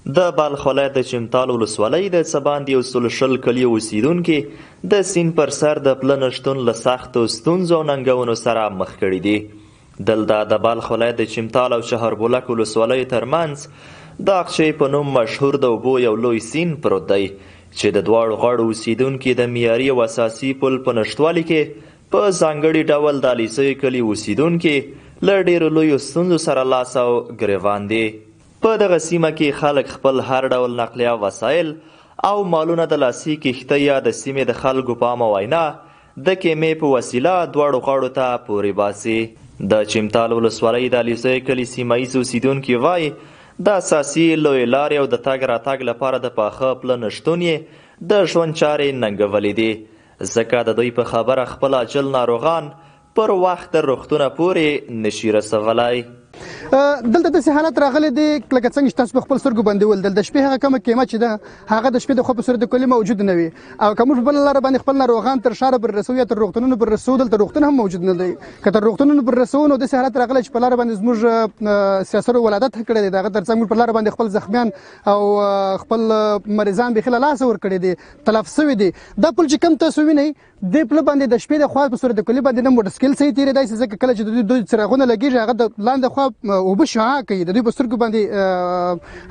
د بلخ ولایت د چمتال ولسوالۍ د څه باندې 120 کلیو اوسیدونکي د سیند پر سر د پله نشتون له سختو ستونزو او ننګونو سره مخ کړي دي. دلته د بلخ ولایت د چمتال او چهاربولک ولسوالیو ترمنځ د اقچې په نوم مشهور د اوبو یو لوی سیند پروت دی چې د دواړو غاړو اوسیدونکي د معیاري او اساسي پل په نشتوالي کې په ځانګړي ډول د علیسیو کلي اوسیدونکي له ډېرو لویو ستونزو سره لاس او ګریوان دي. په دغه سیمه کې خلک خپل هر ډول نقلیه وسایل او مالونه د لاسي کښتۍ یا د سیمې د خلکو په عامه وینا د کیمې په وسیله دواړو غاړو ته پورې باسي. د چمتال ولسوالۍ د علیزی کلي سیمه ییز اوسیدونکي وایي د اساسي لویې لارې او د تګ راتګ لپاره د پاخه پله نشتون یې د ژوند چارې ننګولې دي، ځکه د دوی په خبره خپل عاجل ناروغان پر وخت د روغتونه پورې نشي رسولی. دلته داسې حالت راغلی دی لکه څنګه چې تاسو په خپل سترګو باندې ولدل، د شپې هغه کومه کیمه چې ده هغه د شپې د خوا په صورت کلي موجود نه وي، او که موږ په بله لاره باندې خپل ناروغان تر ښاره پر رسوو یا تر روغتونونو پر رسوو، دلته روغتون هم موجود نه دی. که تر روغتونونو پر رسوو نو داسې حالت راغلی چې په لاره باندې زموږ سیاسرو ولادت کړی دی، د هغه تر څنګ موږ په لاره باندې خپل زخمیان او خپل مریضان بیخي له لاسه ورکړي دي، تلف سوي دي. دا پل چې کوم تاسو وینئ دې پله باندې د شپې د خوا په صورت کلي باندې نه موټرسایکل صحیح تېرېدای شي، ځکه کله چې د دوی څراغونه لګېږي هغه د لاندې خوا اوبه شعاع کوي، د دوی په سترګو باندې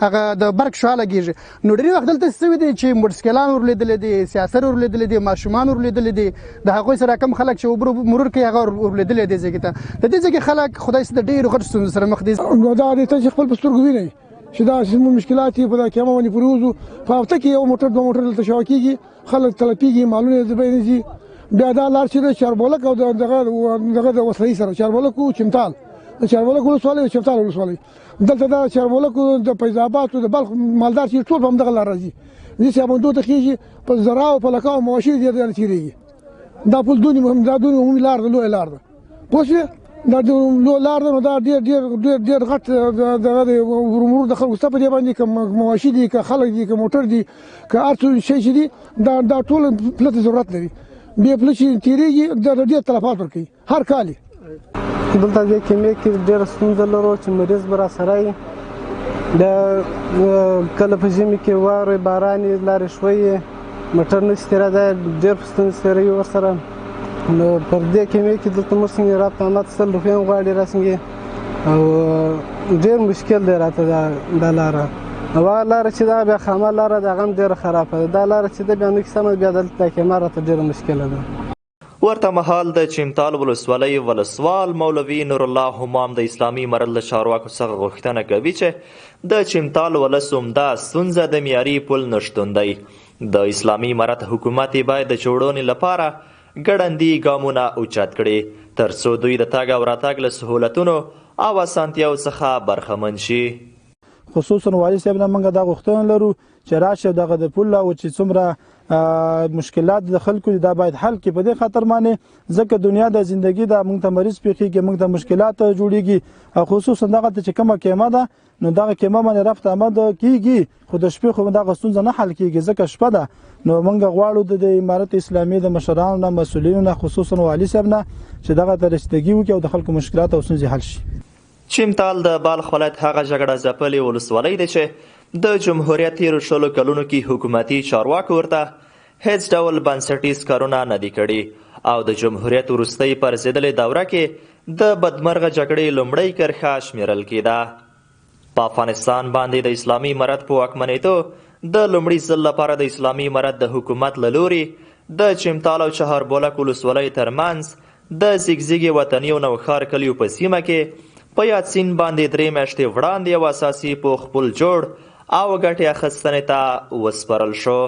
هغه د برق شعاع لګېږي. نو ډېری وخت دلته څه شوي دي چې موټرسایکلان ورلیدلي دي، سیاسر ورلیدلي دي، ماشومان ورلیدلي دي، د هغوی سره کم خلک چې اوبه مرور کوي هغه ورلیدلي دي ځای ته. د دې ځای کې خلک خدای سي د ډېرو غټو ستونزو سره مخ دي. نو دا دې ته چې خپل په سترګو وینئ چې دا زموږ مشکلات یې په دا کیمه باندې پورې وځو. په هفته کې یو موټر دوه موټر دلته شاوه کېږي، خلک تلفېږي، مالونه یې د بین ځي. بیا دا لار چې د چاربولک او دغه د وسلۍ سره چاربولک او چمتال، د چاربولک ولسوالۍ او چمتال ولسوالۍ، دلته د چاربولک د فیض آباد او د بلخ مالدار چې ټول په همدغه لار راځي، دې سیمندو ته خېږي، په زراعت او په لکه او مواشي دې ځای تېرېږي. دا پل دونې مهم، دا دونې عمومي لار ده، لویه لار ده، پوه شوې، دا لویه لار ده. نو دا ډېر غټ دغه دی مرور د خلکو سته په دې باندې، که مواشي دي، که خلک دي، که موټر دي، که هر څه شی چې دي، دا ټول پله ته ضرورت لري. بیا پله چې تېرېږي دا ډېر تلفات ورکوي هر کال یې. دلته دې کیمې کې ډېره ستونزه لرو چې مریض به راسره وي، کله په ژمي کې واورې باران یې لارې ښوی موټر نشي تېرېدی، ډېر په ستونزې تېروي ورسره. نو پر دې کیمې کې دلته موږ څنګه رابطه احمد 100 روپۍ هم غواړي راسنګې، او ډېر مشکل دی راته دا لاره. او هغه لاره چې دا بیا خامه لاره ده هغه هم ډېره خرابه ده. دا لاره چې ده بیا نه سمه، بیا دلته دا کیمه راته ډېره مشکله ده. ورته مهال د چمتال ولسوالۍ ولسوال مولوي نور الله همام د اسلامي امارت له چارواکو څخه غوښتنه کوي چې د چمتال ولس عمده ستونزه د معیاري پل نشتون دی. د اسلامي امارت حکومت باید د جوړونې لپاره ګړندي ګامونه اوچت کړي تر څو دوی د تګ او راتګ له سهولتونو او اسانتیاو څخه برخمن شي. خصوصا والي صاحب نه موږ دا غوښتنه لرو چې راشه دغه د پل او چې څومره مشکلات د خلکو دا باید حل کړي. په دې خاطر باندې ځکه دنیا د زندگی د موږ ته مریض پیښیږي، موږ ته مشکلات جوړیږي، او خصوصا دغه چې کومه کیمه ده نو دغه کیمه باندې رفت آمد کیږي، خو د شپې خو دغه ستونزه نه حل کیږي ځکه شپه ده. نو موږ غواړو د امارت اسلامي د مشرانو نه، مسؤلینو نه، خصوصا والي صاحب نه چې دغه ته رسیدګي وکړي او د خلکو مشکلات او ستونزې حل شي. چمتال د بلخ ولایت هغه جګړه ځپلې ولسوالۍ ده چې د جمهوریت تېرو 20 کلونو کې حکومتي چارواکو ورته هیڅ ډول بنسټیز کارونه نه دي کړي، او د جمهوریت وروستۍ په رسېدلې دوره کې د بدمرغه جګړې لومړۍ کرښه شمیرل کېده. په افغانستان باندې د اسلامي امارت په واکمنېدو د لومړي ځل لپاره د اسلامي امارت د حکومت له لوري د چمتال او چهاربولک ولسوالۍ ترمنځ د زیګزیګي وطني او نوښار کلیو په سیمه کې په یاد سیند باندې 3 میاشتې وړاندې یو اساسي پوخ پل جوړ او ګټې اخیستنې ته وسپارل شو.